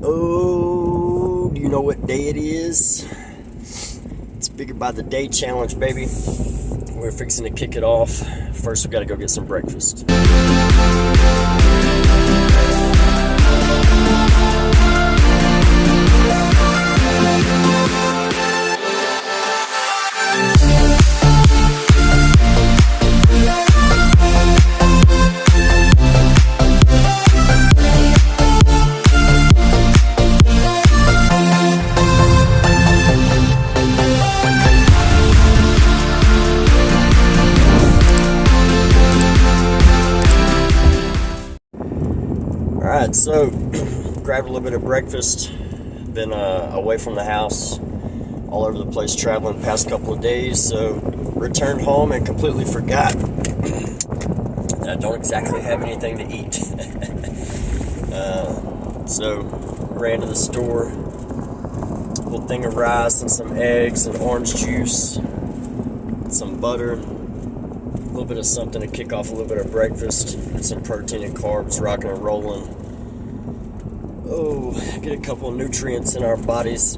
Oh, do you know what day it is? It's Bigger by the Day challenge, baby. We're fixing to kick it off. First, we gotta go get some breakfast. Alright, so grabbed a little bit of breakfast. Been away from the house, all over the place traveling the past couple of days, so returned home and completely forgot that I don't exactly have anything to eat. So ran to the store, a little thing of rice and some eggs and orange juice, some butter, a little bit of something to kick off a little bit of breakfast, get some protein and carbs rocking and rolling. Oh, get a couple of nutrients in our bodies,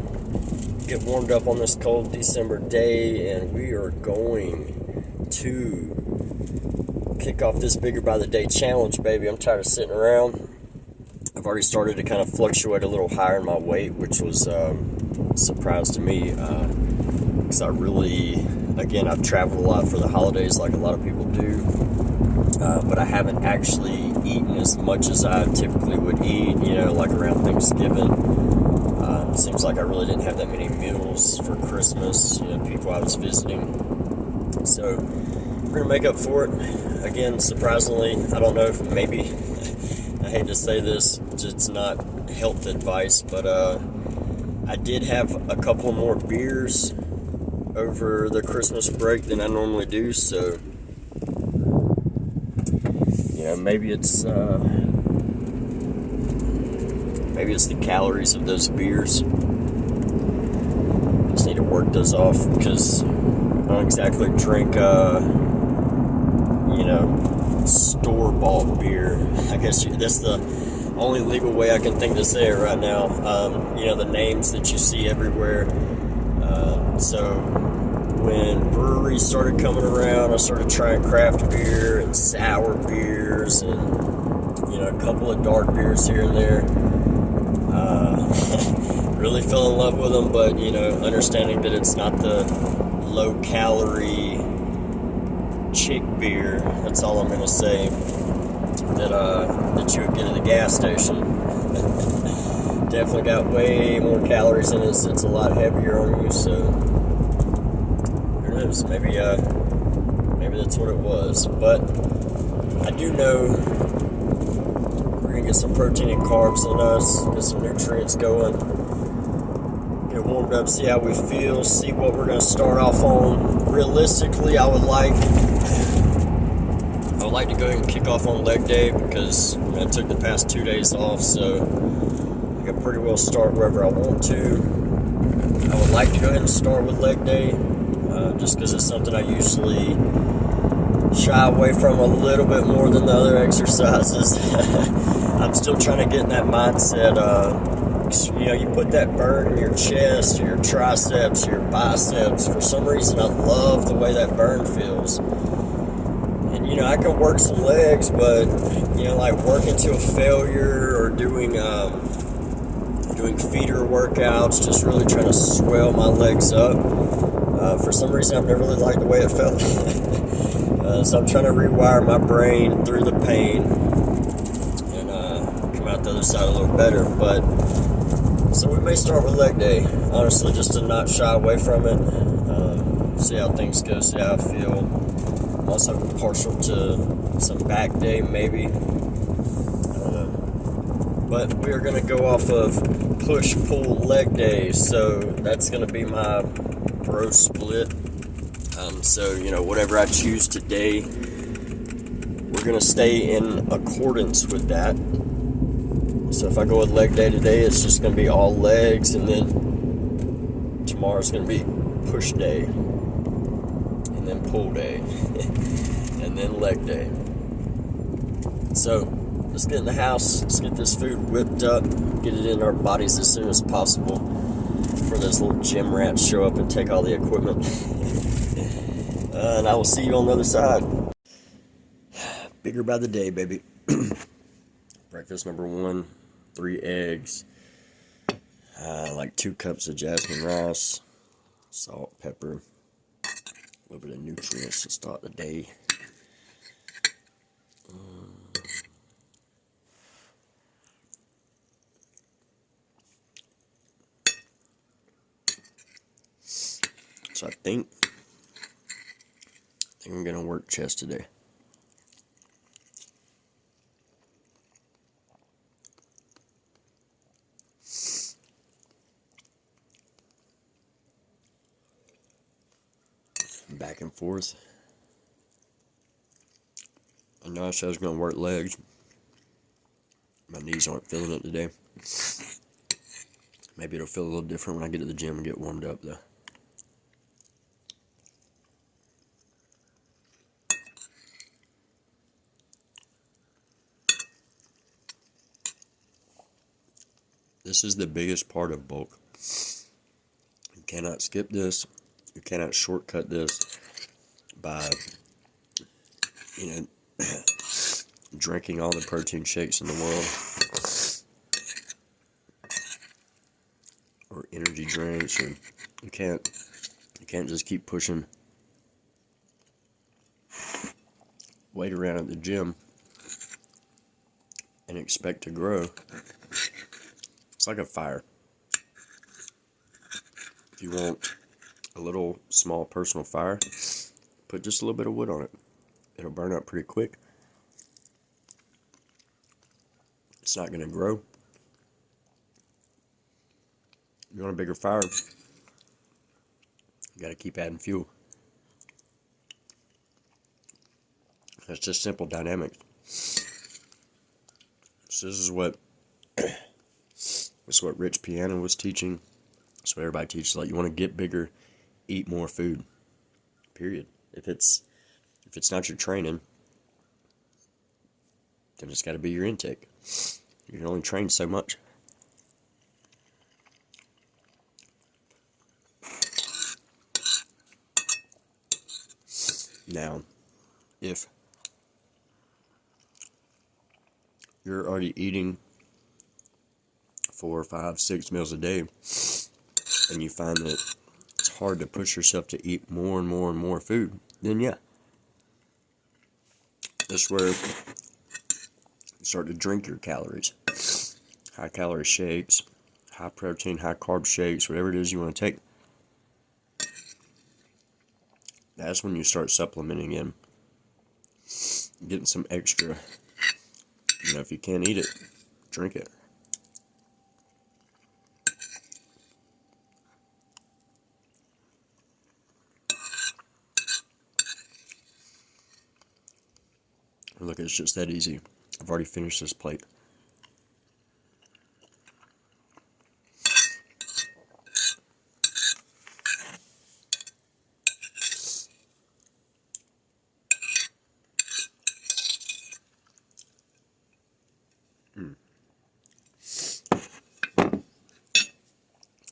get warmed up on this cold December day, and we are going to kick off this Bigger by the Day challenge, baby. I'm tired of sitting around. I've already started to kind of fluctuate a little higher in my weight, which was a surprise to me, because I really, again, I've traveled a lot for the holidays like a lot of people do, but I haven't actually eaten as much as I typically would eat, like around Thanksgiving. Seems like I really didn't have that many meals for Christmas, people I was visiting. So we're going to make up for it. Again, surprisingly, I don't know if maybe, I hate to say this, it's not health advice, but I did have a couple more beers over the Christmas break than I normally do, so maybe it's the calories of those beers. Just need to work those off, because I don't exactly drink store-bought beer. I guess that's the only legal way I can think to say it right now. The names that you see everywhere. So when breweries started coming around, I started trying craft beer and sour beers and a couple of dark beers here and there. Really fell in love with them, but understanding that it's not the low calorie chick beer, that's all I'm gonna say, that you would get at the gas station. Definitely got way more calories in it, so it's a lot heavier on you, so who knows, maybe that's what it was. But I do know we're gonna get some protein and carbs in us, get some nutrients going, get warmed up, see how we feel, see what we're gonna start off on. Realistically, I would like to go ahead and kick off on leg day, because I took the past 2 days off, so I can pretty well start wherever I want to. I would like to go ahead and start with leg day, just because it's something I usually shy away from a little bit more than the other exercises. I'm still trying to get in that mindset. You put that burn in your chest, your triceps, your biceps. For some reason, I love the way that burn feels. And I can work some legs, but like working to a failure, or doing feeder workouts, just really trying to swell my legs up. For some reason, I've never really liked the way it felt. So I'm trying to rewire my brain through the pain and come out the other side a little better. But so we may start with leg day, honestly, just to not shy away from it. See how things go, see how I feel. I'm also partial to some back day, maybe. I don't know. But we are going to go off of push-pull leg day, so that's going to be my bro split. So, whatever I choose today, we're going to stay in accordance with that. So if I go with leg day today, it's just going to be all legs, and then tomorrow's going to be push day, and then pull day, and then leg day. So let's get in the house. Let's get this food whipped up, get it in our bodies as soon as possible before those little gym rats show up and take all the equipment. And I will see you on the other side. Bigger by the day, baby. Breakfast number 1, 3 eggs, like 2 cups of jasmine rice, salt, pepper, a little bit of nutrients to start the day. So I think I'm gonna work chest today. Back and forth. I know I said I was gonna work legs. My knees aren't feeling it today. Maybe it'll feel a little different when I get to the gym and get warmed up though. This is the biggest part of bulk. You cannot skip this. You cannot shortcut this by, drinking all the protein shakes in the world or energy drinks. Or you can't just keep pushing weight around at the gym and expect to grow. It's like a fire. If you want a little small personal fire, put just a little bit of wood on it. It'll burn up pretty quick. It's not going to grow. You want a bigger fire, you got to keep adding fuel. That's just simple dynamics. So this is what Rich Piana was teaching. That's what everybody teaches. Like, you want to get bigger, eat more food. Period. If it's not your training, then it's got to be your intake. You can only train so much. Now, if you're already eating 4, 5, 6 meals a day, and you find that it's hard to push yourself to eat more and more and more food, then yeah, that's where you start to drink your calories. High calorie shakes, high protein, high carb shakes, whatever it is you want to take. That's when you start supplementing in, getting some extra. If you can't eat it, drink it. Look, it's just that easy. I've already finished this plate.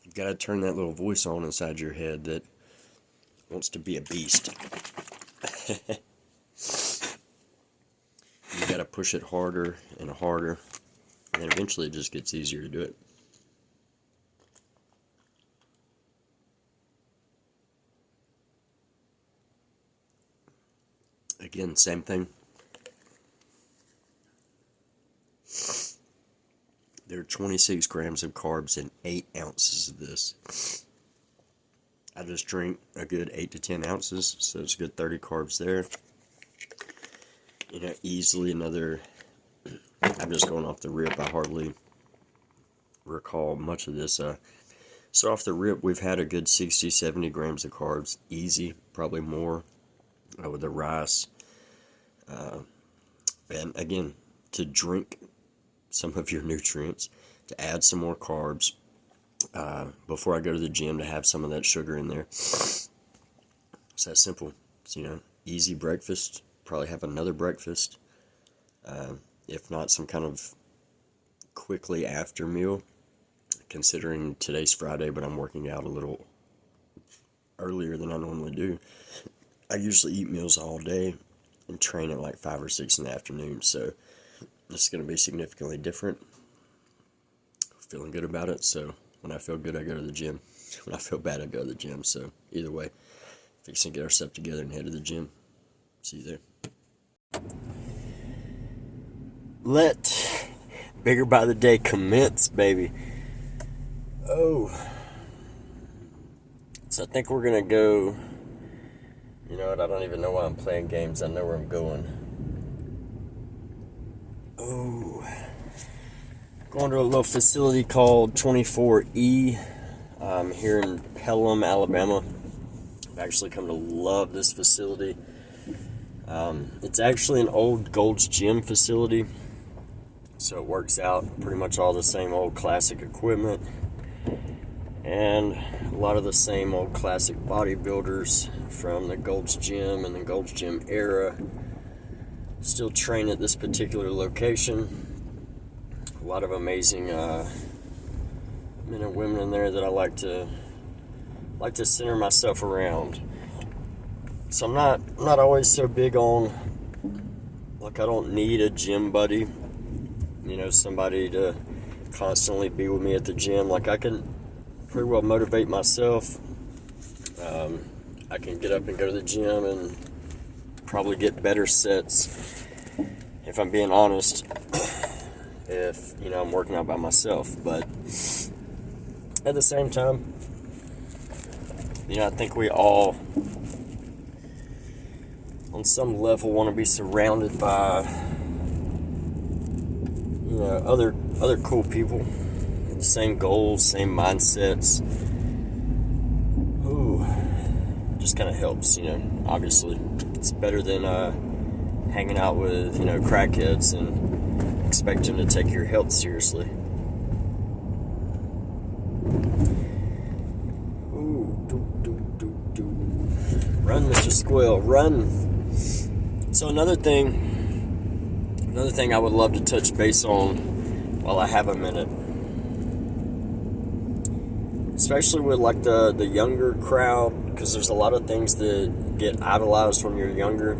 You've got to turn that little voice on inside your head that wants to be a beast. You got to push it harder and harder, and then eventually it just gets easier to do it. Again, same thing. There are 26 grams of carbs in 8 ounces of this. I just drink a good 8 to 10 ounces, so it's a good 30 carbs there. Easily another, I'm just going off the rip, I hardly recall much of this. So off the rip, we've had a good 60, 70 grams of carbs, easy, probably more with the rice. And again, to drink some of your nutrients, to add some more carbs before I go to the gym, to have some of that sugar in there. It's that simple. It's, easy breakfast. Probably have another breakfast. if not some kind of quickly after meal, considering today's Friday, but I'm working out a little earlier than I normally do. I usually eat meals all day and train at like 5 or 6 in the afternoon, so it's going to be significantly different. Feeling good about it, so when I feel good, I go to the gym. When I feel bad, I go to the gym. So either way, fixing to get our stuff together and head to the gym. See you there. Let Bigger by the Day commence, baby. Oh. So I think we're going to go. You know what? I don't even know why I'm playing games. I know where I'm going. Oh. Going to a little facility called 24E here in Pelham, Alabama. I've actually come to love this facility. It's actually an old Gold's Gym facility, so it works out pretty much all the same old classic equipment and a lot of the same old classic bodybuilders from the Gold's Gym and the Gold's Gym era still train at this particular location. A lot of amazing men and women in there that I like to center myself around. So I'm not always so big on, like, I don't need a gym buddy, you know, somebody to constantly be with me at the gym. Like, I can pretty well motivate myself. I can get up and go to the gym and probably get better sets, if I'm being honest, if, you know, I'm working out by myself. But at the same time, you know, I think we all, on some level, want to be surrounded by, you know, other cool people, same goals, same mindsets. Ooh, just kind of helps, you know. Obviously, it's better than hanging out with, you know, crackheads and expecting to take your health seriously. Run, Mr. Squill, run. So another thing I would love to touch base on while I have a minute, especially with like the younger crowd, because there's a lot of things that get idolized when you're younger,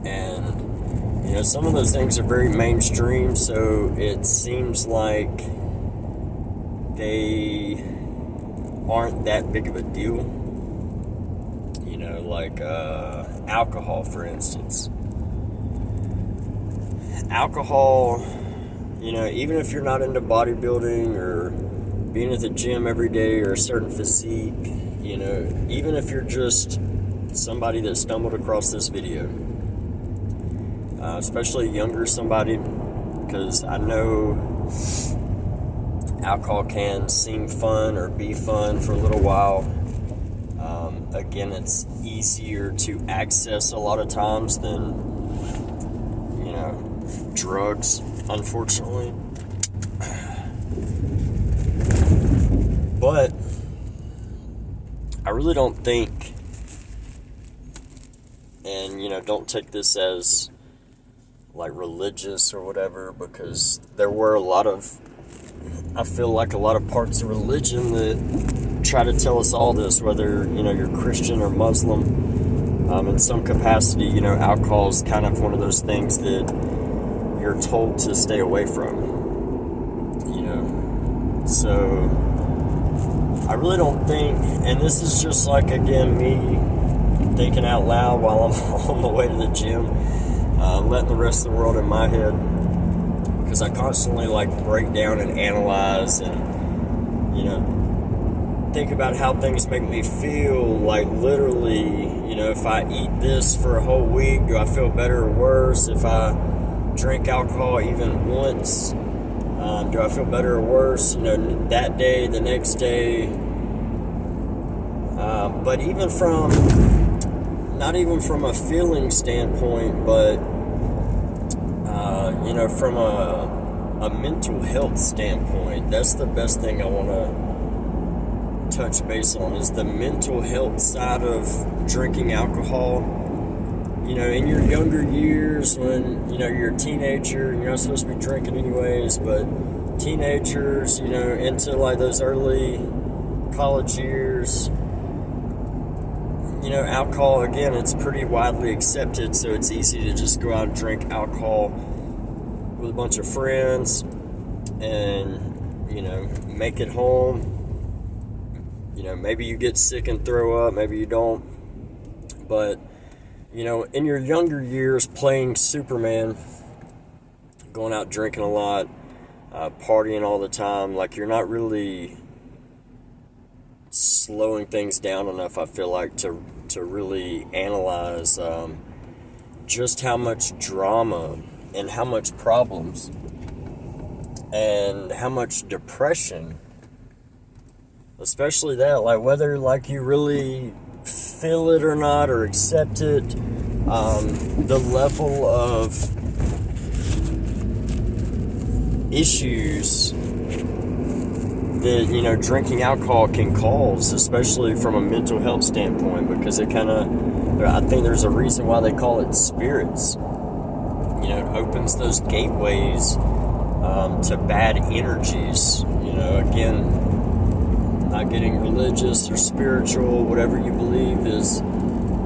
and you know, some of those things are very mainstream, so it seems like they aren't that big of a deal. You know, like alcohol, for instance. Alcohol, you know, even if you're not into bodybuilding or being at the gym every day or a certain physique, you know, even if you're just somebody that stumbled across this video, especially younger somebody, because I know alcohol can seem fun or be fun for a little while. Again, it's easier to access a lot of times than, you know, drugs, unfortunately. But I really don't think, and, you know, don't take this as like religious or whatever, because there were I feel like a lot of parts of religion that try to tell us all this, whether, you know, you're Christian or Muslim. In some capacity, you know, alcohol is kind of one of those things that you're told to stay away from, you know. So I really don't think, and this is just like, again, me thinking out loud while I'm on the way to the gym, letting the rest of the world in my head, because I constantly like break down and analyze and, you know, think about how things make me feel. Like, literally, you know, if I eat this for a whole week, do I feel better or worse? If I drink alcohol even once, do I feel better or worse, you know, that day, the next day? But even from, not even from a feeling standpoint, but, you know, from a mental health standpoint, that's the best thing I want to touch base on, is the mental health side of drinking alcohol. in your younger years when, you're a teenager, you're not supposed to be drinking anyways, but teenagers, into like those early college years, alcohol, again, it's pretty widely accepted, so it's easy to just go out and drink alcohol with a bunch of friends and, make it home. Maybe you get sick and throw up, maybe you don't. But, in your younger years, playing Superman, going out drinking a lot, partying all the time, like you're not really slowing things down enough, I feel like, to really analyze just how much drama and how much problems and how much depression, especially that, like whether like you really feel it or not or accept it, the level of issues that drinking alcohol can cause, especially from a mental health standpoint, because it I think there's a reason why they call it spirits. It opens those gateways to bad energies. Again, not getting religious or spiritual, whatever you believe is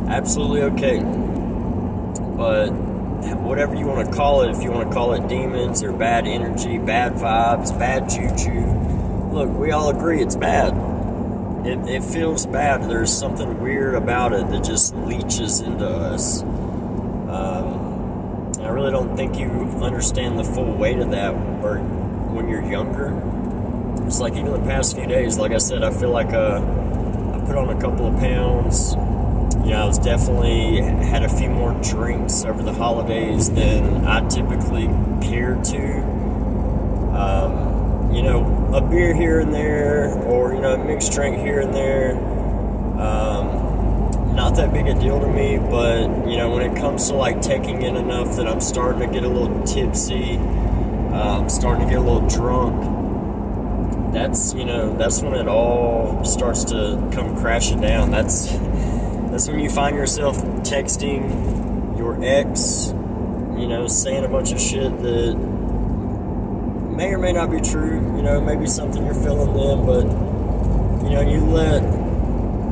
absolutely okay. But whatever you want to call it, if you want to call it demons or bad energy, bad vibes, bad juju, look, we all agree it's bad. It feels bad. There's something weird about it that just leaches into us. And I really don't think you understand the full weight of that or when you're younger. It's like even the past few days, like I said, I feel like I put on a couple of pounds. I was definitely had a few more drinks over the holidays than I typically care to. A beer here and there, or, a mixed drink here and there. Not that big a deal to me, but, when it comes to, like, taking in enough that I'm starting to get a little tipsy, I'm starting to get a little drunk, that's when it all starts to come crashing down. That's when you find yourself texting your ex, saying a bunch of shit that may or may not be true, maybe something you're feeling then, but, you let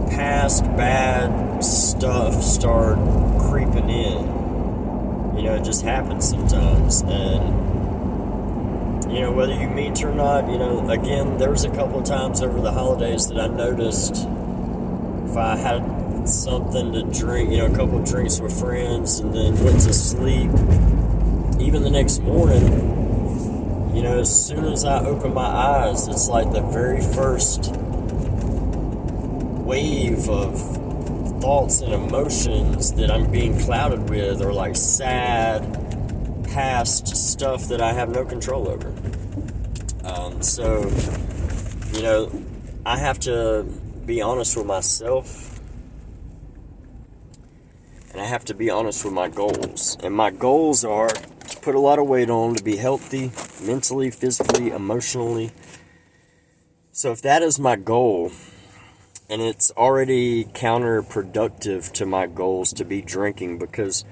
past bad stuff start creeping in. It just happens sometimes, and, whether you mean to or not, again, there was a couple of times over the holidays that I noticed if I had something to drink, a couple of drinks with friends and then went to sleep, even the next morning, as soon as I open my eyes, it's like the very first wave of thoughts and emotions that I'm being clouded with are like sad, past stuff that I have no control over. So, I have to be honest with myself, and I have to be honest with my goals. And my goals are to put a lot of weight on, to be healthy, mentally, physically, emotionally. So if that is my goal, and it's already counterproductive to my goals to be drinking, because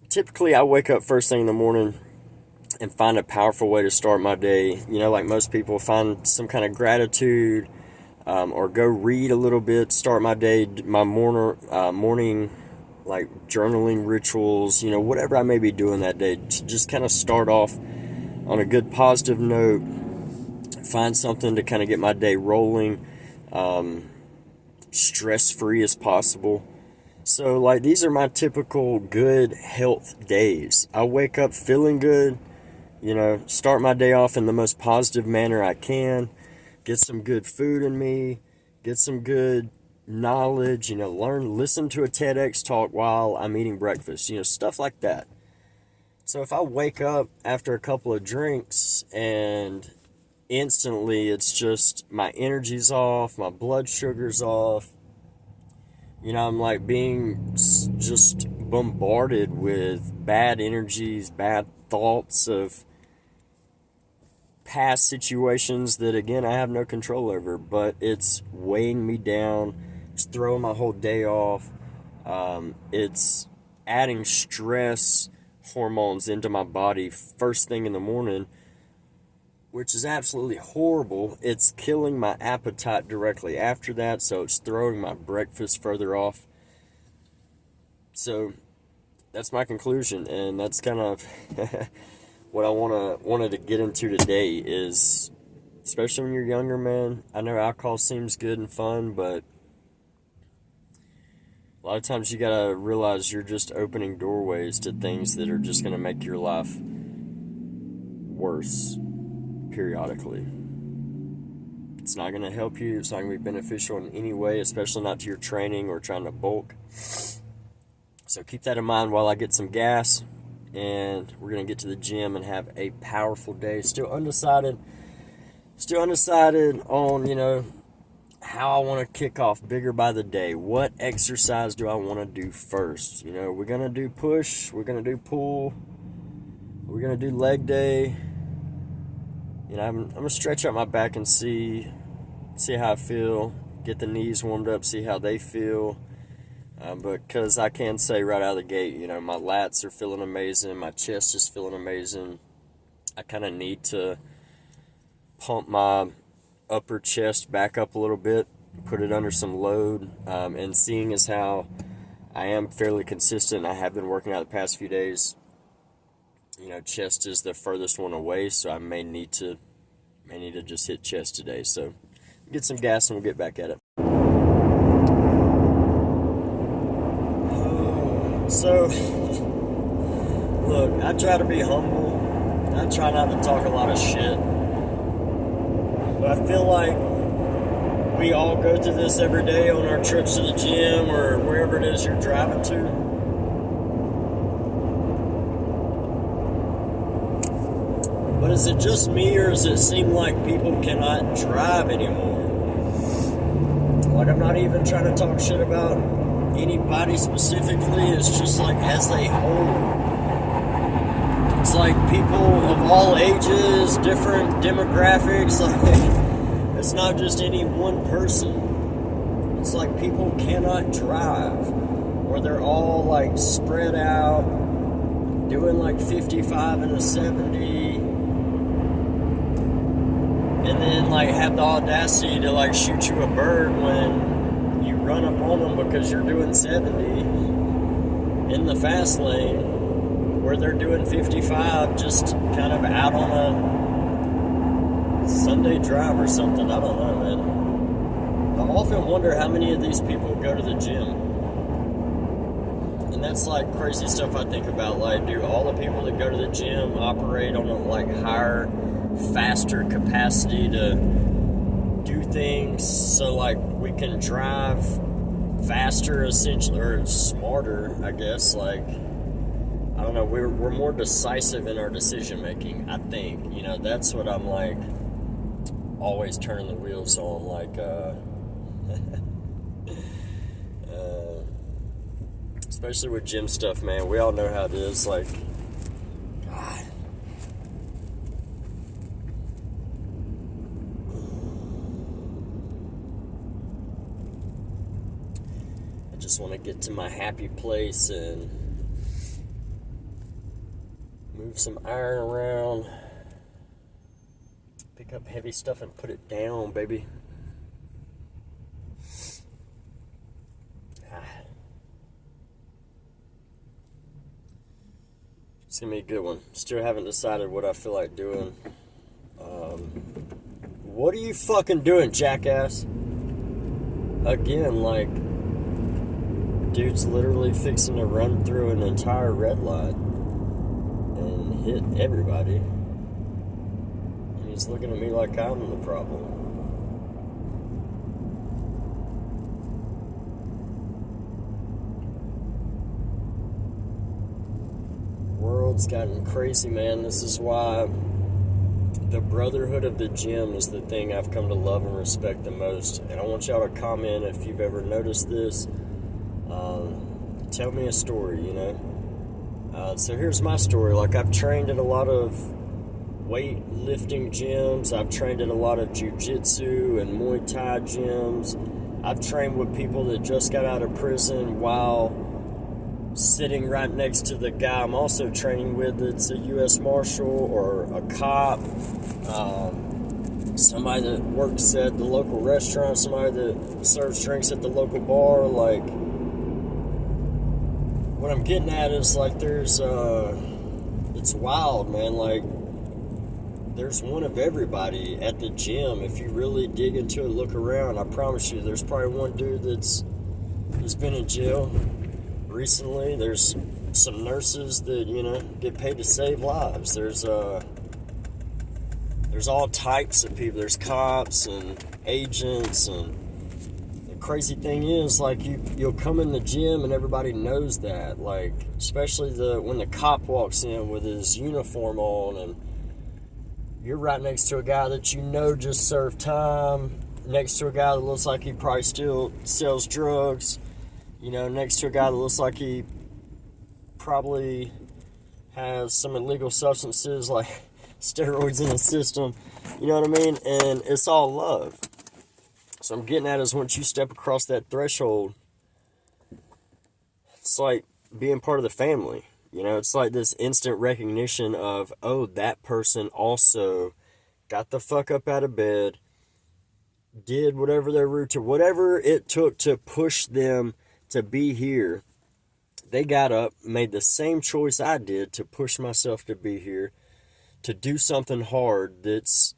typically I wake up first thing in the morning and find a powerful way to start my day. Like most people, find some kind of gratitude, or go read a little bit, start my day, my morning like journaling rituals, whatever I may be doing that day, to just kind of start off on a good positive note, find something to kind of get my day rolling, stress-free as possible. So, like, these are my typical good health days. I wake up feeling good, start my day off in the most positive manner I can, get some good food in me, get some good knowledge, listen to a TEDx talk while I'm eating breakfast, stuff like that. So if I wake up after a couple of drinks and instantly it's just my energy's off, my blood sugar's off, I'm like being just bombarded with bad energies, bad thoughts of past situations that, again, I have no control over, but it's weighing me down, it's throwing my whole day off. It's adding stress hormones into my body first thing in the morning, which is absolutely horrible. It's killing my appetite directly after that, so it's throwing my breakfast further off. So that's my conclusion, and that's kind of what I wanted to get into today is, especially when you're younger, man. I know alcohol seems good and fun, but a lot of times you gotta realize you're just opening doorways to things that are just gonna make your life worse periodically. It's not gonna help you. It's not gonna be beneficial in any way, especially not to your training or trying to bulk. So keep that in mind while I get some gas, and we're gonna get to the gym and have a powerful day. Still undecided on, how I want to kick off bigger by the day. What exercise do I want to do first? We're going to do push, we're going to do pull, we're going to do leg day. I'm going to stretch out my back and see how I feel, get the knees warmed up, see how they feel. Because I can say right out of the gate, my lats are feeling amazing, my chest is feeling amazing. I kind of need to pump my upper chest back up a little bit, put it under some load, and seeing as how I am fairly consistent, I have been working out the past few days, chest is the furthest one away, so I may need to just hit chest today. So get some gas and we'll get back at it. So look, I try to be humble. I try not to talk a lot of shit. But I feel like we all go through this every day on our trips to the gym or wherever it is you're driving to. But is it just me, or does it seem like people cannot drive anymore? Like, I'm not even trying to talk shit about anybody specifically. It's just like as a whole. It's like people of all ages, different demographics. Like, it's not just any one person. It's like people cannot drive, or they're all like spread out, doing like 55 and a 70, and then like have the audacity to like shoot you a bird when you run up on them because you're doing 70 in the fast lane, where they're doing 55 just kind of out on a Sunday drive or something. I don't know, man. I often wonder how many of these people go to the gym. And that's like crazy stuff I think about. Like, do all the people that go to the gym operate on a like higher, faster capacity to do things so like we can drive faster, essentially, or smarter, I guess? Like, I don't know, we're more decisive in our decision making, I think. That's what I'm like always turning the wheels on, like especially with gym stuff, man. We all know how it is. Like, God. I just want to get to my happy place and move some iron around, pick up heavy stuff and put it down, baby. It's gonna be a good one. Still haven't decided what I feel like doing. What are you fucking doing, jackass? Again, like, dude's literally fixing to run through an entire red light and hit everybody, and he's looking at me like I'm the problem. World's gotten crazy, man. This is why the brotherhood of the gym is the thing I've come to love and respect the most. And I want y'all to comment if you've ever noticed this. Tell me a story, so here's my story. Like, I've trained at a lot of weightlifting gyms. I've trained at a lot of jiu-jitsu and Muay Thai gyms. I've trained with people that just got out of prison while sitting right next to the guy I'm also training with that's a U.S. Marshal or a cop, somebody that works at the local restaurant, somebody that serves drinks at the local bar. Like, what I'm getting at is, like, it's wild, man. Like, there's one of everybody at the gym. If you really dig into it, look around, I promise you, there's probably one dude that's been in jail recently. There's some nurses that, you know, get paid to save lives. There's all types of people. There's cops and agents, and the crazy thing is, like, you'll come in the gym and everybody knows that. Like, especially when the cop walks in with his uniform on, and you're right next to a guy that you know just served time, next to a guy that looks like he probably still sells drugs, you know, next to a guy that looks like he probably has some illegal substances like steroids in his system, you know what I mean? And it's all love. So I'm getting at is, once you step across that threshold, it's like being part of the family. You know, it's like this instant recognition of, oh, that person also got the fuck up out of bed, did whatever their route to, whatever it took to push them to be here. They got up, made the same choice I did to push myself to be here, to do something hard that's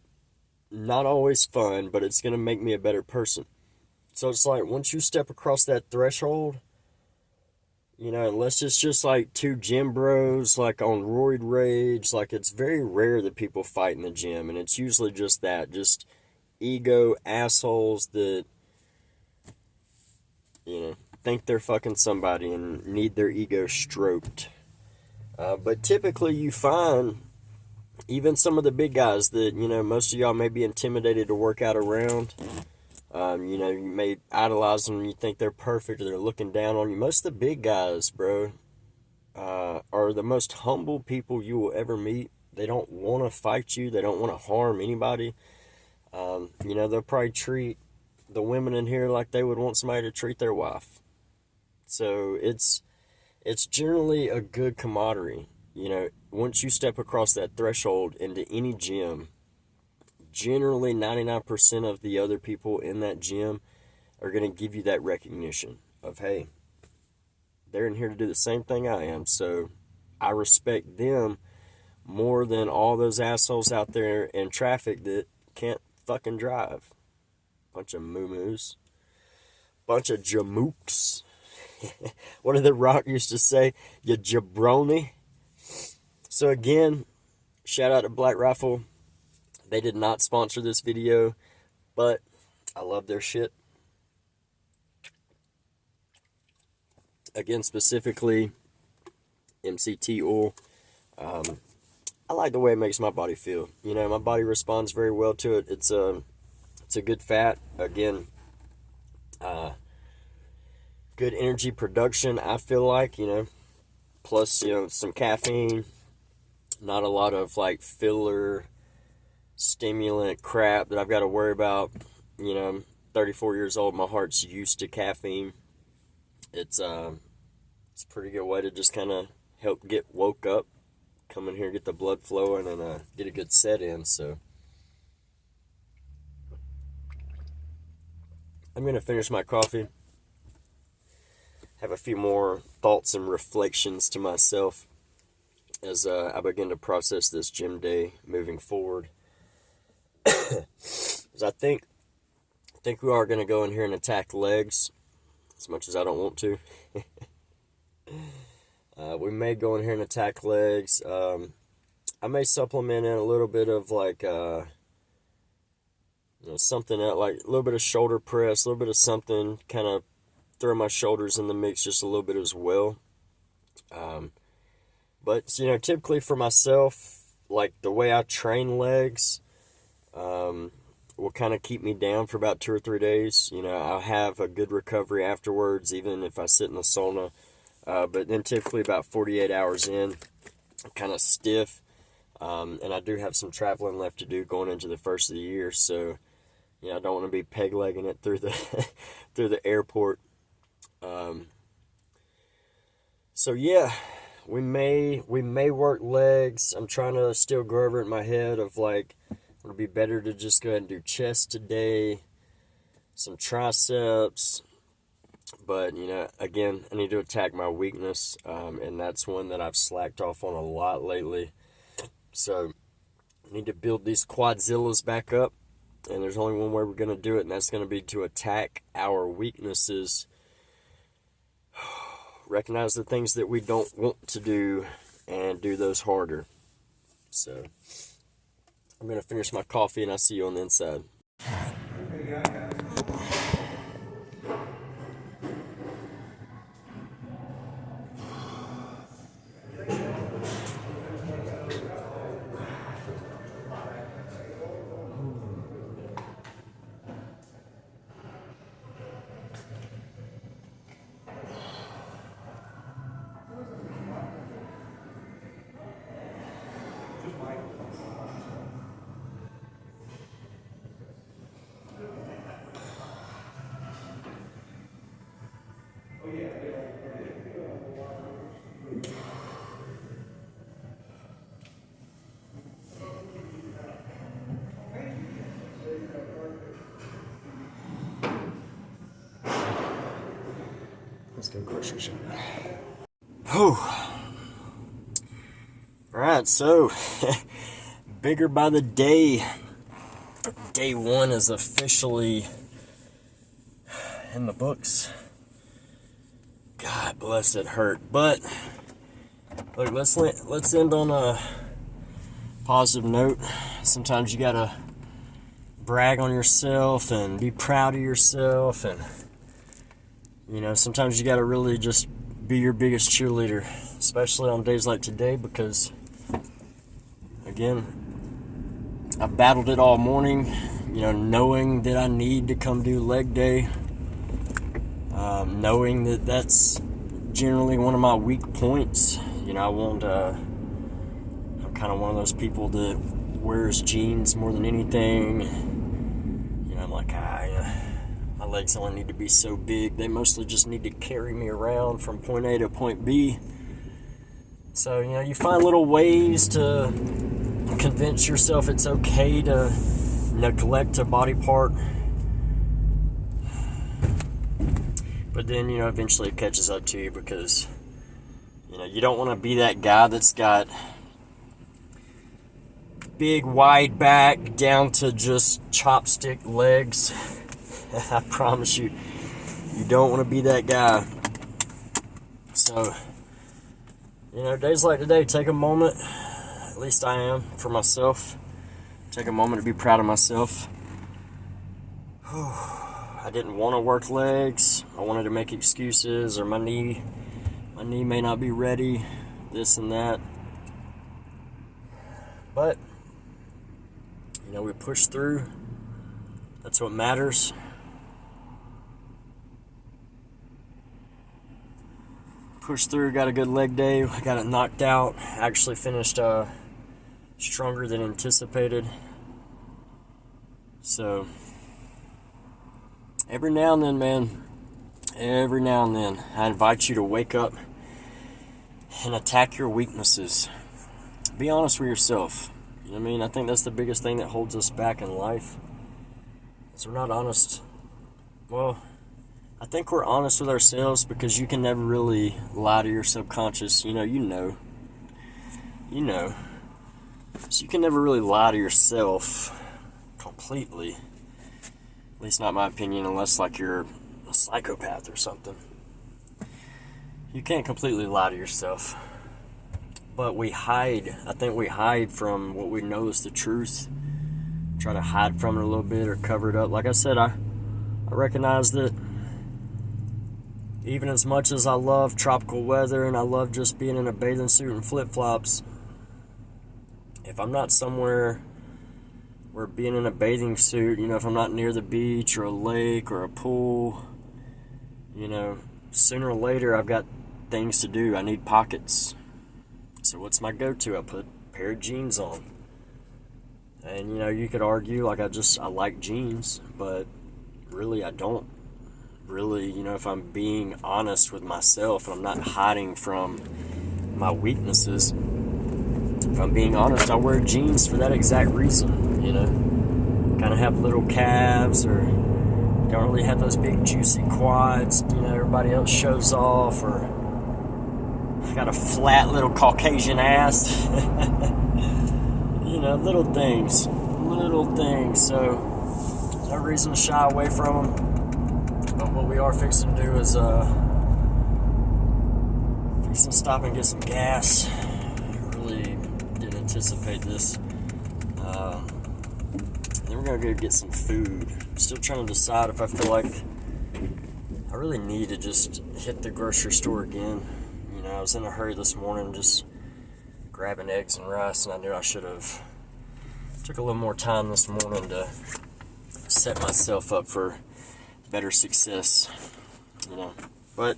not always fun, but it's going to make me a better person. So it's like, once you step across that threshold, you know, unless it's just like two gym bros, like on roid rage, like, it's very rare that people fight in the gym, and it's usually just that, just ego assholes that, you know, think they're fucking somebody and need their ego stroked. But typically you find even some of the big guys that, you know, most of y'all may be intimidated to work out around. You know, you may idolize them and you think they're perfect, or they're looking down on you. Most of the big guys, bro, are the most humble people you will ever meet. They don't want to fight you. They don't want to harm anybody. You know, they'll probably treat the women in here like they would want somebody to treat their wife. So it's generally a good camaraderie. You know, once you step across that threshold into any gym, generally 99% of the other people in that gym are going to give you that recognition of, hey, they're in here to do the same thing I am, so I respect them more than all those assholes out there in traffic that can't fucking drive. Bunch of moo-moos. Bunch of jamooks. What did The Rock used to say? You jabroni. So again, shout out to Black Rifle. They did not sponsor this video, but I love their shit. Again, specifically, MCT oil. I like the way it makes my body feel. You know, my body responds very well to it. It's a good fat. Again, good energy production, I feel like, you know. Plus, you know, some caffeine. Not a lot of, like, filler, stimulant crap that I've got to worry about. You know, I'm 34 years old. My heart's used to caffeine. It's a pretty good way to just kind of help get woke up. Come in here, get the blood flowing, and get a good set in. So I'm going to finish my coffee. Have a few more thoughts and reflections to myself as I begin to process this gym day moving forward. As I think we are going to go in here and attack legs, as much as I don't want to. We may go in here and attack legs. I may supplement in a little bit of, like, you know, something else, like a little bit of shoulder press, a little bit of something, kind of throw my shoulders in the mix just a little bit as well. But, you know, typically for myself, like, the way I train legs will kind of keep me down for about 2 or 3 days. You know, I'll have a good recovery afterwards, even if I sit in the sauna. But then typically about 48 hours in, I'm kind of stiff. And I do have some traveling left to do going into the first of the year. So I don't want to be peg legging it through the through the airport. So yeah, we may work legs. I'm trying to still go over it in my head of like, it'll be better to just go ahead and do chest today, some triceps. But, again, I need to attack my weakness, and that's one that I've slacked off on a lot lately. So, I need to build these quadzillas back up, and there's only one way we're going to do it, and that's going to be to attack our weaknesses. Recognize the things that we don't want to do, and do those harder. So, I'm going to finish my coffee, and I'll see you on the inside. Let's go grocery shopping. Alright, so bigger by the day. Day 1 is officially in the books. God bless, it hurt. But look, let's end on a positive note. Sometimes you gotta brag on yourself and be proud of yourself, and sometimes you gotta really just be your biggest cheerleader, especially on days like today, because again, I battled it all morning, knowing that I need to come do leg day, knowing that that's generally one of my weak points. I'm kind of one of those people that wears jeans more than anything. I'm like, my legs only need to be so big. They mostly just need to carry me around from point A to point B. So, you find little ways to convince yourself it's okay to neglect a body part. But then, eventually it catches up to you, because, you don't want to be that guy that's got big, wide back down to just chopstick legs. I promise you, you don't want to be that guy. So, days like today, take a moment, at least I am, for myself. Take a moment to be proud of myself. I didn't want to work legs. I wanted to make excuses, or my knee may not be ready, this and that. But, we push through. That's what matters. Pushed through, got a good leg day, got it knocked out. Actually finished stronger than anticipated. So, every now and then, man, I invite you to wake up and attack your weaknesses. Be honest with yourself. I think that's the biggest thing that holds us back in life. So we're not honest. Well, I think we're honest with ourselves, because you can never really lie to your subconscious. You know. So you can never really lie to yourself completely. At least not my opinion, unless like you're a psychopath or something. You can't completely lie to yourself. But we hide. I think we hide from what we know is the truth. Try to hide from it a little bit or cover it up. Like I said, I recognize that even as much as I love tropical weather and I love just being in a bathing suit and flip-flops, if I'm not somewhere where being in a bathing suit, if I'm not near the beach or a lake or a pool, sooner or later I've got things to do. I need pockets. So what's my go-to? I put a pair of jeans on. And, you know, you could argue, like, I like jeans, but really I don't. Really, you know, if I'm being honest with myself and I'm not hiding from my weaknesses, if I'm being honest, I wear jeans for that exact reason, you know. Kind of have little calves, or don't really have those big juicy quads, you know, everybody else shows off, or I got a flat little Caucasian ass. You know, little things. So, no reason to shy away from them. But what we are fixing to do is fixing to stop and get some gas. I really didn't anticipate this. Then we're gonna go get some food. I'm still trying to decide if I feel like I really need to just hit the grocery store again. You know, I was in a hurry this morning, just grabbing eggs and rice, and I knew I should have took a little more time this morning to set myself up for better success, you know. But,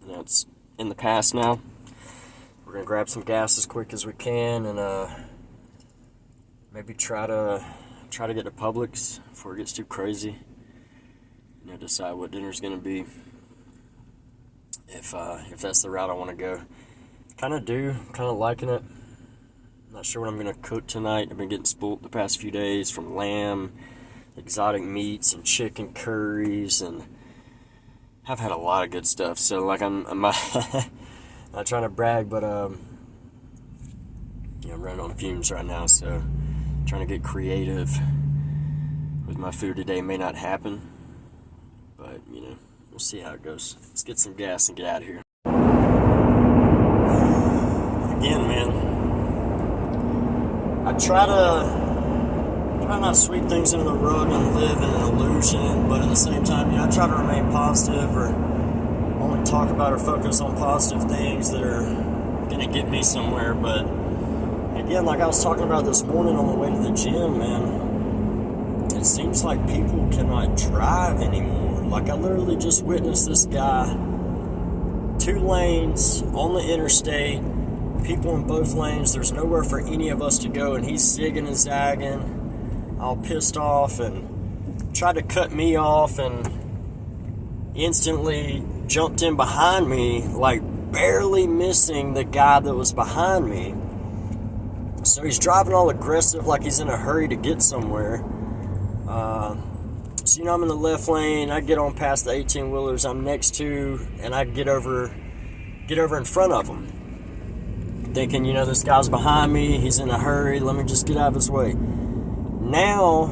you know, it's in the past now. We're gonna grab some gas as quick as we can, and maybe try to get to Publix before it gets too crazy. You know, decide what dinner's gonna be. If that's the route I want to go. Kind of liking it. Not sure what I'm gonna cook tonight. I've been getting spoiled the past few days from lamb, exotic meats, and chicken curries, and I've had a lot of good stuff. So, like, I'm not trying to brag, but you know, I'm running on fumes right now, so trying to get creative with my food today may not happen, but, you know, we'll see how it goes. Let's get some gas and get out of here. Again, man, I try not to sweep things under the rug and live in an illusion, but at the same time, you know, I try to remain positive, or only talk about or focus on positive things that are going to get me somewhere. But again, like I was talking about this morning on the way to the gym, man, it seems like people cannot drive anymore. Like, I literally just witnessed this guy, 2 lanes on the interstate, people in both lanes, there's nowhere for any of us to go, and he's zigging and zagging, all pissed off, and tried to cut me off, and instantly jumped in behind me, like barely missing the guy that was behind me. So he's driving all aggressive, like he's in a hurry to get somewhere. So, you know, I'm in the left lane, I get on past the 18-wheelers I'm next to, and I get over in front of him, thinking, you know, this guy's behind me, he's in a hurry, let me just get out of his way. Now,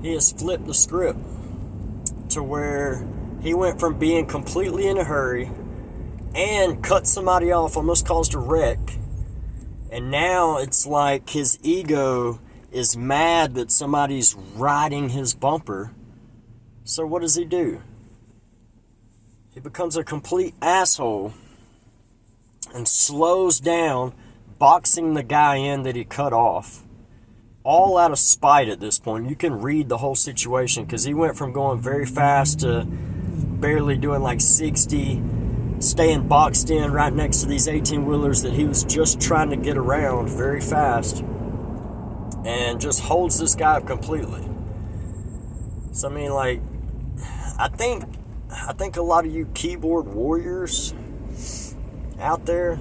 he has flipped the script to where he went from being completely in a hurry and cut somebody off, almost caused a wreck, and now it's like his ego is mad that somebody's riding his bumper. So what does he do? He becomes a complete asshole and slows down, boxing the guy in that he cut off. All out of spite at this point. You can read the whole situation, because he went from going very fast to barely doing like 60, staying boxed in right next to these 18-wheelers that he was just trying to get around very fast, and just holds this guy up completely. So, I mean, like, I think a lot of you keyboard warriors out there,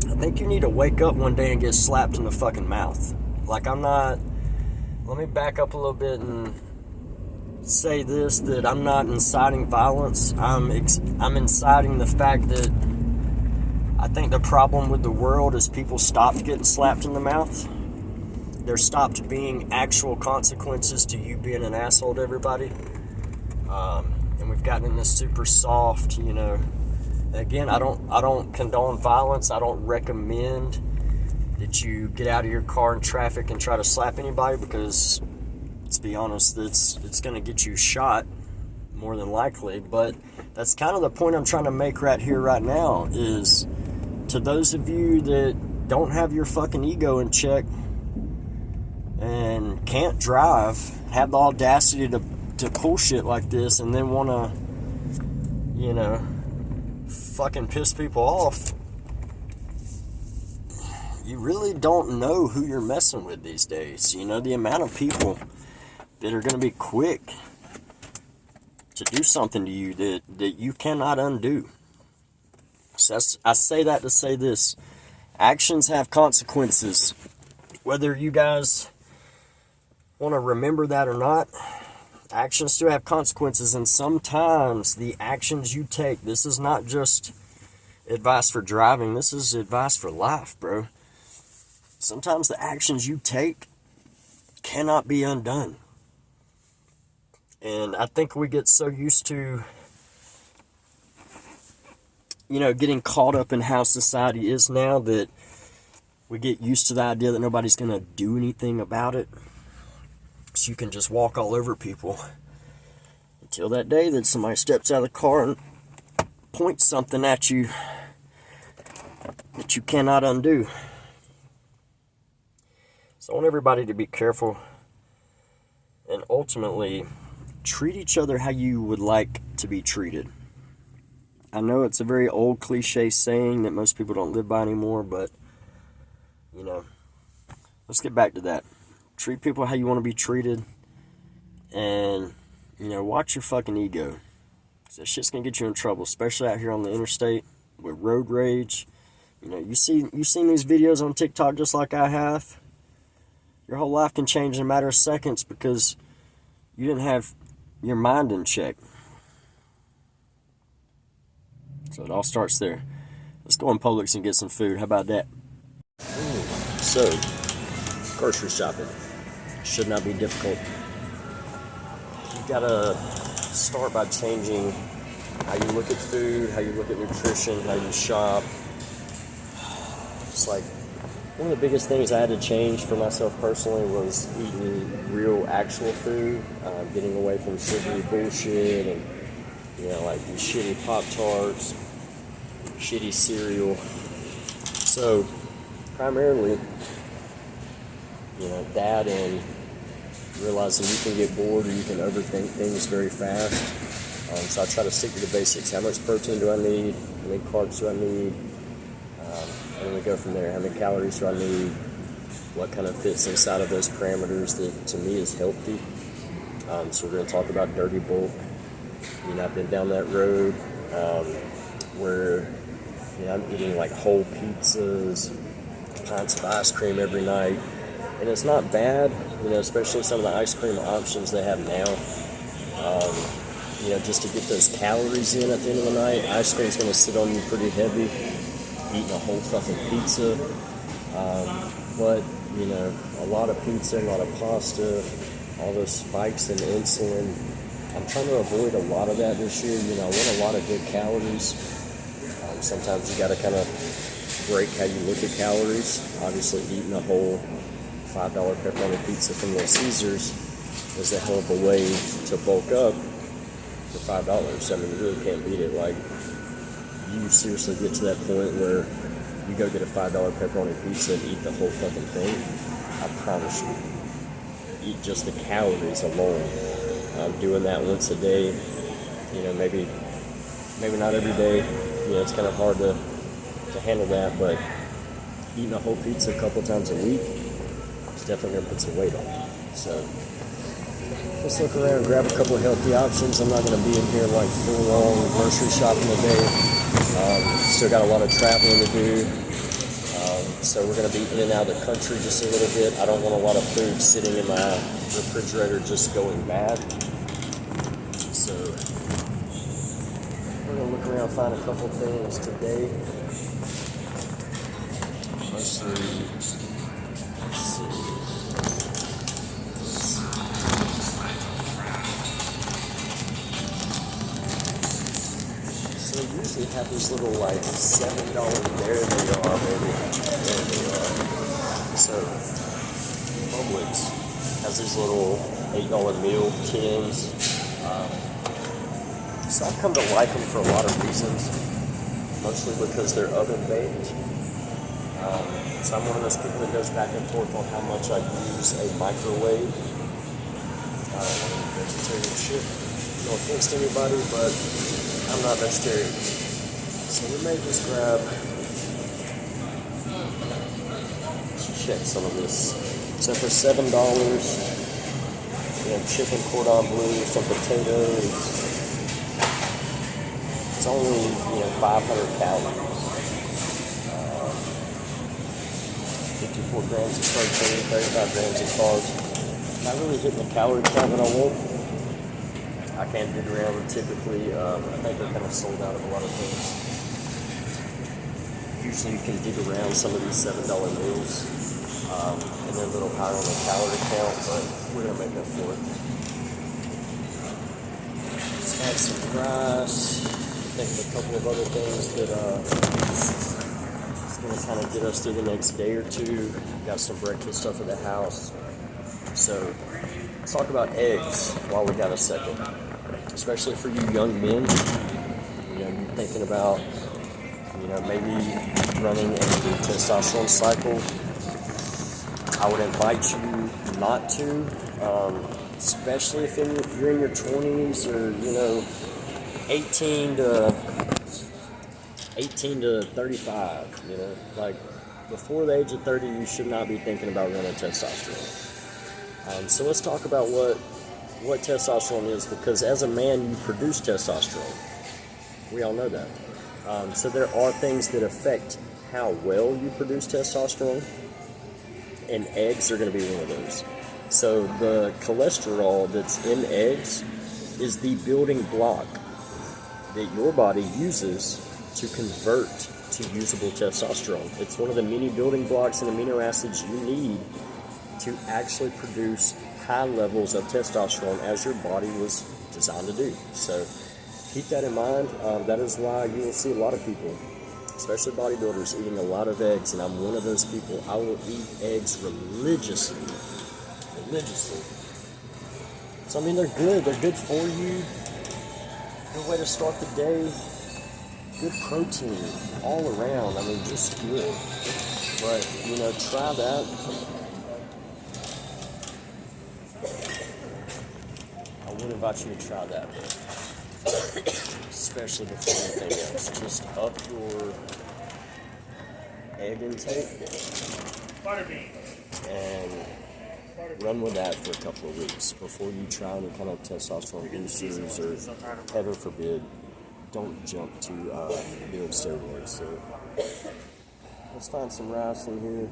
I think you need to wake up one day and get slapped in the fucking mouth. Like, let me back up a little bit and say this, that I'm not inciting violence. I'm inciting the fact that I think the problem with the world is people stopped getting slapped in the mouth. There stopped being actual consequences to you being an asshole to everybody. And we've gotten in this super soft, you know. Again, I don't condone violence. I don't recommend that you get out of your car in traffic and try to slap anybody, because, let's be honest, it's going to get you shot more than likely. But that's kind of the point I'm trying to make right here, right now, is to those of you that don't have your fucking ego in check and can't drive, have the audacity to pull shit like this, and then want to, you know, fucking piss people off. you really don't know who you're messing with these days. You know, the amount of people that are going to be quick to do something to you that you cannot undo. So I say that to say this. Actions have consequences. Whether you guys want to remember that or not, actions do have consequences. And sometimes the actions you take, this is not just advice for driving, this is advice for life, bro. Sometimes the actions you take cannot be undone. And I think we get so used to, you know, getting caught up in how society is now that we get used to the idea that nobody's going to do anything about it. So you can just walk all over people. Until that day that somebody steps out of the car and points something at you that you cannot undo. So I want everybody to be careful and ultimately treat each other how you would like to be treated. I know it's a very old cliche saying that most people don't live by anymore, but, you know, let's get back to that. Treat people how you want to be treated, and, you know, watch your fucking ego. 'Cause that shit's gonna get you in trouble, especially out here on the interstate with road rage. You know, you've seen these videos on TikTok just like I have. Your whole life can change in a matter of seconds because you didn't have your mind in check. So it all starts there. Let's go in Publix and get some food. How about that? So, grocery shopping should not be difficult. You gotta start by changing how you look at food, how you look at nutrition, how you shop. It's like one of the biggest things I had to change for myself personally was eating real, actual food, getting away from sugary bullshit and, you know, like these shitty Pop-Tarts, shitty cereal. So, primarily, you know, that and realizing you can get bored or you can overthink things very fast. So I try to stick to the basics. How much protein do I need? How many carbs do I need? And then we go from there. How many calories do I need? What kind of fits inside of those parameters that to me is healthy? So we're going to talk about dirty bulk. You know, I've been down that road where, you know, I'm eating like whole pizzas, pints of ice cream every night. And it's not bad, you know, especially some of the ice cream options they have now. You know, just to get those calories in at the end of the night. Ice cream's going to sit on you pretty heavy, eating a whole fucking pizza. But, you know, a lot of pizza, a lot of pasta, all those spikes in insulin. I'm trying to avoid a lot of that this year. You know, I want a lot of good calories. Sometimes you got to kind of break how you look at calories. Obviously, eating a whole $5 pepperoni pizza from Little Caesars is a hell of a way to bulk up for $5. I mean, you really can't beat it. Like, you seriously get to that point where you go get a $5 pepperoni pizza and eat the whole fucking thing. I promise you, eat just the calories alone. Doing that once a day, you know, maybe not every day. You know, it's kind of hard to handle that, but eating a whole pizza a couple times a week is definitely going to put some weight on. So let's look around and grab a couple of healthy options. I'm not going to be in here like full on grocery shopping today. Still got a lot of traveling to do. So we're going to be in and out of the country just a little bit. I don't want a lot of food sitting in my refrigerator just going bad. So we're going to look around and find a couple things today. Let's see. So we usually have these little like $7, there they are, baby. There they are. So Publix has these little $8 meal tins. So I've come to like them for a lot of reasons, mostly because they're oven baked. So I'm one of those people that goes back and forth on how much I use a microwave. Vegetarian shit. No offense to anybody, but I'm not vegetarian. So we may just grab check some of this. So for $7, chicken cordon bleu, some potatoes. It's only 500 calories. 54 grams of protein, 35 grams of carbs. Not really hitting the calorie count that I want. I can't dig around them typically. I think they're kind of sold out of a lot of things. Usually you can dig around some of these $7 meals, and they're a little higher on the calorie count, but we're going to make up for it. Let's add some rice. I think a couple of other things that is going to kind of get us through the next day or two. Got some breakfast stuff at the house. So let's talk about eggs while we got a second. Especially for you young men, you're thinking about, maybe running a testosterone cycle. I would invite you not to, especially if you're in your 20s or, 18 to 35, like before the age of 30, you should not be thinking about running testosterone. So let's talk about what testosterone is, because as a man, you produce testosterone. We all know that. So there are things that affect how well you produce testosterone, and eggs are going to be one of those. So the cholesterol that's in eggs is the building block that your body uses to convert to usable testosterone. It's one of the many building blocks and amino acids you need to actually produce high levels of testosterone as your body was designed to do. So keep that in mind. That is why you will see a lot of people, especially bodybuilders, eating a lot of eggs, and I'm one of those people. I will eat eggs religiously. So they're good for you. Good way to start the day. Good protein all around. Just good. But try that. I would invite you to try that, especially before anything else. Just up your egg intake and run with that for a couple of weeks before you try any kind of testosterone boosters, or heaven forbid, don't jump to build steroids. So let's find some rice in here.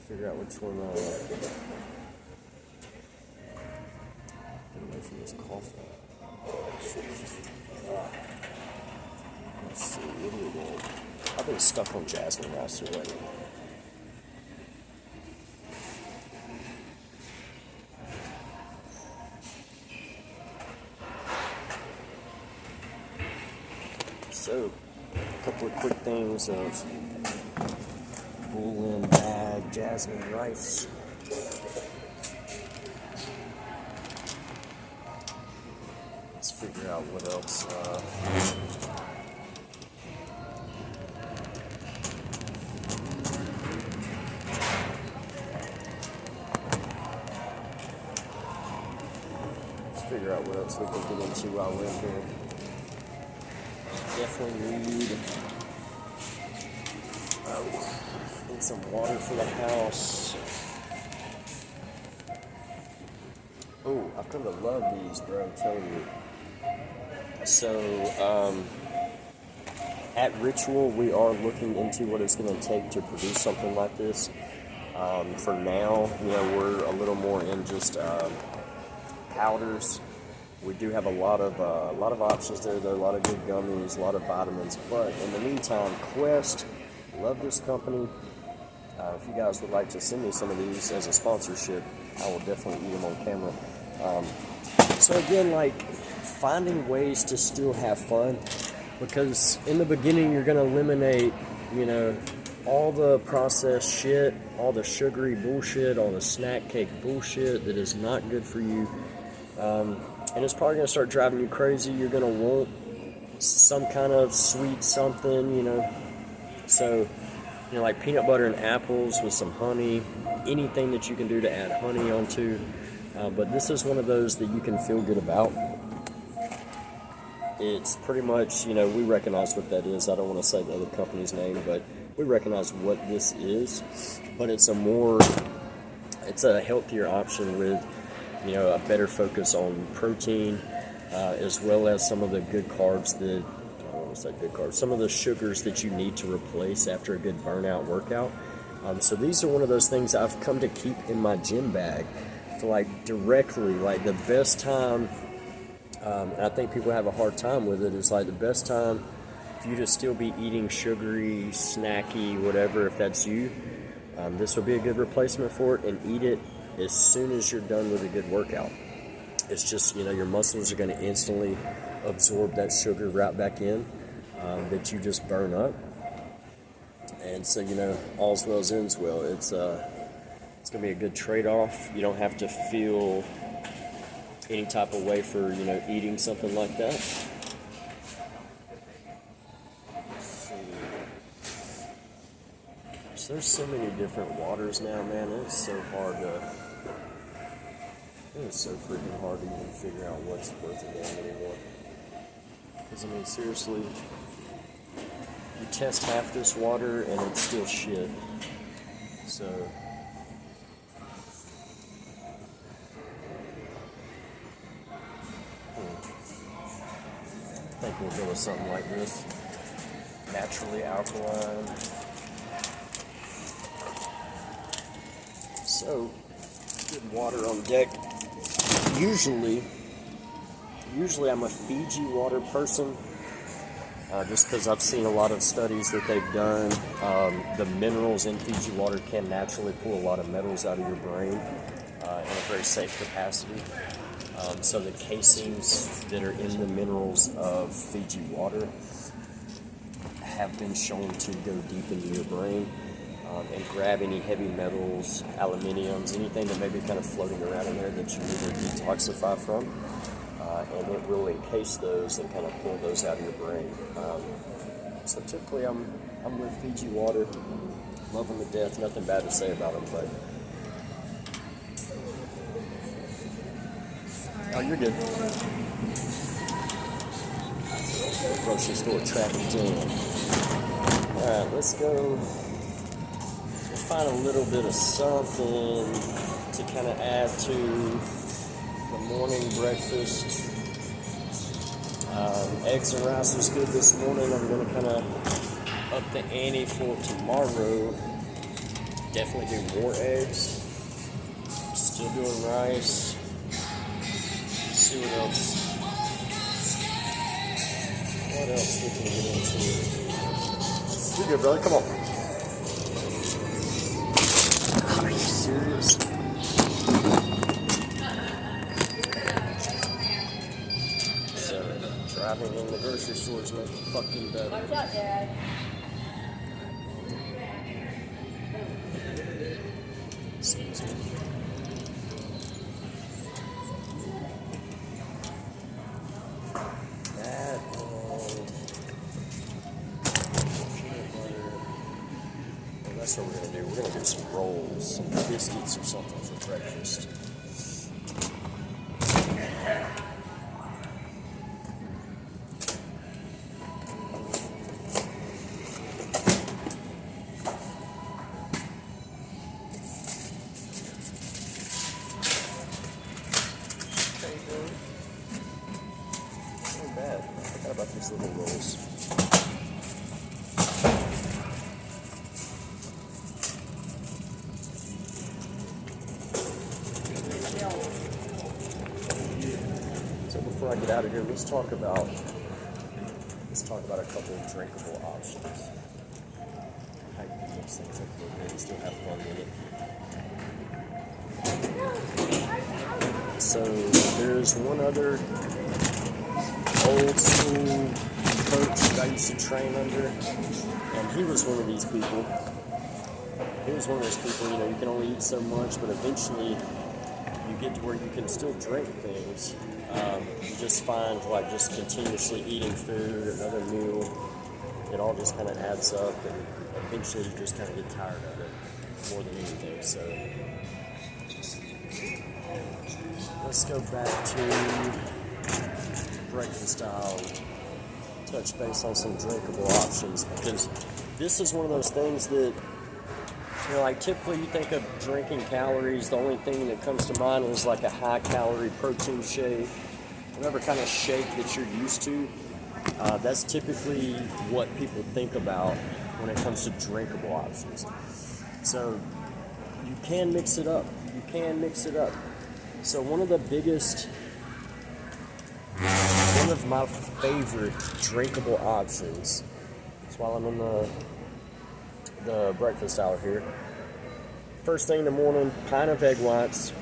Figure out which one. Get away from this coffee. Let's see, what are we doing? I've been stuck on jasmine rice already. So, a couple of quick things of bull in bag jasmine rice. Let's figure out what else. Let's figure out what else we can get into while we're in here. Definitely need some water for the house. Oh, I've come to love these, bro, I'm telling you. So, at Ritual, we are looking into what it's going to take to produce something like this. For now, we're a little more in just powders. We do have a lot of options there. There are a lot of good gummies, a lot of vitamins. But in the meantime, Quest, love this company. If you guys would like to send me some of these as a sponsorship, I will definitely eat them on camera. So again, finding ways to still have fun, because in the beginning you're going to eliminate, all the processed shit, all the sugary bullshit, all the snack cake bullshit that is not good for you. And it's probably going to start driving you crazy. You're going to want some kind of sweet something, So, like peanut butter and apples with some honey, anything that you can do to add honey onto. But this is one of those that you can feel good about. It's pretty much, we recognize what that is. I don't want to say the other company's name, but we recognize what this is, but it's a healthier option with, you know, a better focus on protein, as well as some of the good carbs that, I don't want to say good carbs, some of the sugars that you need to replace after a good burnout workout. So these are one of those things I've come to keep in my gym bag for like directly, like the best time, and I think people have a hard time with it, is like the best time for you to still be eating sugary, snacky, whatever, if that's you. This will be a good replacement for it, and eat it as soon as you're done with a good workout. It's just, you know, your muscles are going to instantly absorb that sugar right back in that you just burn up. And so, you know, all's well as ends well. It's going to be a good trade-off. You don't have to feel any type of way for, you know, eating something like that. So there's so many different waters now, man. It's so hard to... It is so freaking hard to even figure out what's worth a damn anymore. Because, I mean, seriously, you test half this water and it's still shit. So, I think we'll go with something like this. Naturally alkaline. So, good water on deck. Usually I'm a Fiji water person, just because I've seen a lot of studies that they've done. The minerals in Fiji water can naturally pull a lot of metals out of your brain in a very safe capacity. So the casings that are in the minerals of Fiji water have been shown to go deep into your brain and grab any heavy metals, aluminiums, anything that may be kind of floating around in there that you need to detoxify from. And it will encase those and kind of pull those out of your brain. So typically I'm with Fiji water. Love them to death. Nothing bad to say about them, but... Oh, you're good. Grocery store traffic jam. Alright, let's go find a little bit of something to kind of add to the morning breakfast. Eggs and rice was good this morning. I'm going to kind of up the ante for tomorrow. Definitely do more eggs. Still doing rice. Let's see what else. What else we can get into? You're good, brother. Come on. Are you serious? So, driving in the grocery store is no fucking better. Watch out, Dad. Excuse me. That and peanut butter. Well, that's what we're going to do. We're going to do some rolls, some biscuits or something for breakfast. Not bad. I forgot about these little rolls. So before I get out of here, let's talk about a couple of drinkable options. How you can mix things up a little bit and still have fun with it. So there's one other old school coach that I used to train under, and he was one of these people. He was one of those people, you know, you can only eat so much, but eventually you get to where you can still drink things. You just find, like, just continuously eating food, another meal, it all just kind of adds up, and eventually you just kind of get tired of it more than anything. So let's go back to breakfast style, touch base on some drinkable options, because this is one of those things that, you know, like typically you think of drinking calories, the only thing that comes to mind is like a high calorie protein shake, whatever kind of shake that you're used to. That's typically what people think about when it comes to drinkable options. So you can mix it up. You can mix it up. So one of my favorite drinkable options is while I'm in the breakfast hour here. First thing in the morning, pint of egg whites,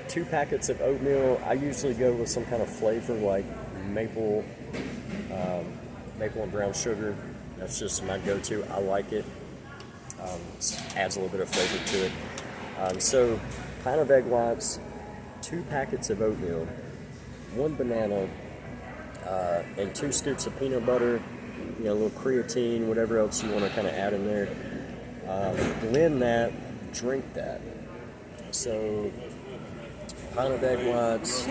2 packets of oatmeal. I usually go with some kind of flavor like maple and brown sugar. That's just my go-to. I like it. Adds a little bit of flavor to it. So, pint of egg whites, 2 packets of oatmeal, 1 banana, and 2 scoops of peanut butter. You know, a little creatine, whatever else you want to kind of add in there. Blend that, drink that. So, pint of egg whites,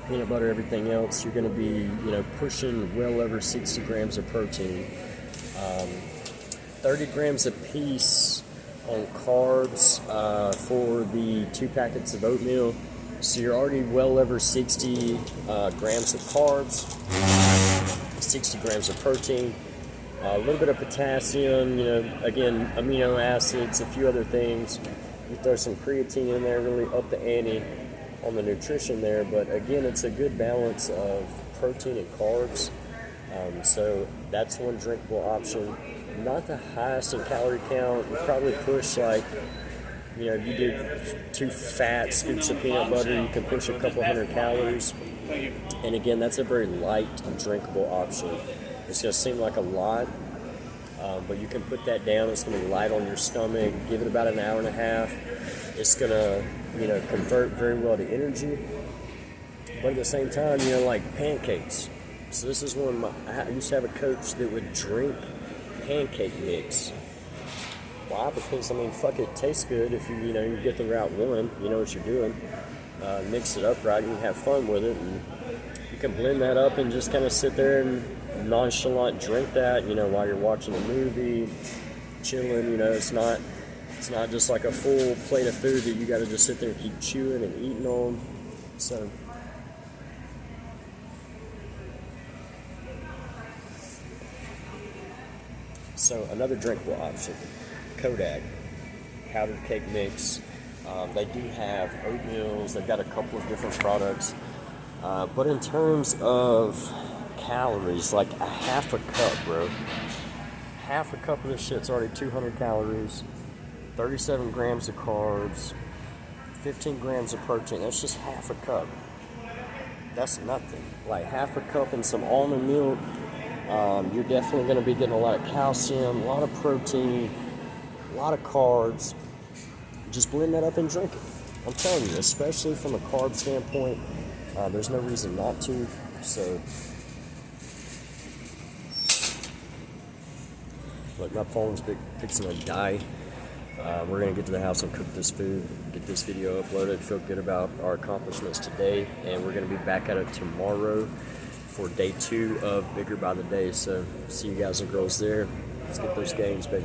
peanut butter, everything else, you're going to be, you know, pushing well over 60 grams of protein. 30 grams a piece on carbs for the 2 packets of oatmeal. So you're already well over 60 grams of carbs, 60 grams of protein, a little bit of potassium, you know, again, amino acids, a few other things. You throw some creatine in there, really up the ante on the nutrition there. But again, it's a good balance of protein and carbs. So that's one drinkable option. Not the highest in calorie count. You probably push like, you know, if you did 2 fat scoops of peanut butter, you can push a couple hundred calories. And again, that's a very light and drinkable option. It's going to seem like a lot, but you can put that down. It's going to be light on your stomach. Give it about an hour and a half. It's going to, you know, convert very well to energy. But at the same time, you know, like pancakes. So this is I used to have a coach that would drink pancake mix. Why? Because, I mean, fuck it, tastes good if you know, you get the route one, you know what you're doing. Mix it up right and you have fun with it. And you can blend that up and just kind of sit there and nonchalant drink that, you know, while you're watching a movie, chilling, you know, it's not just like a full plate of food that you got to just sit there and keep chewing and eating on. So another drinkable option, Kodak, powdered cake mix. They do have oatmeals, they've got a couple of different products. But in terms of calories, like a half a cup, bro. Half a cup of this shit's already 200 calories, 37 grams of carbs, 15 grams of protein. That's just half a cup. That's nothing. Like half a cup and some almond milk. You're definitely going to be getting a lot of calcium, a lot of protein, a lot of carbs. Just blend that up and drink it. I'm telling you, especially from a carb standpoint, there's no reason not to. So, look, my phone's fixing to die. We're going to get to the house and cook this food, get this video uploaded, feel good about our accomplishments today, and we're going to be back at it tomorrow for day 2 of Bigger by the Day. So see you guys and girls there. Let's get those gains, baby.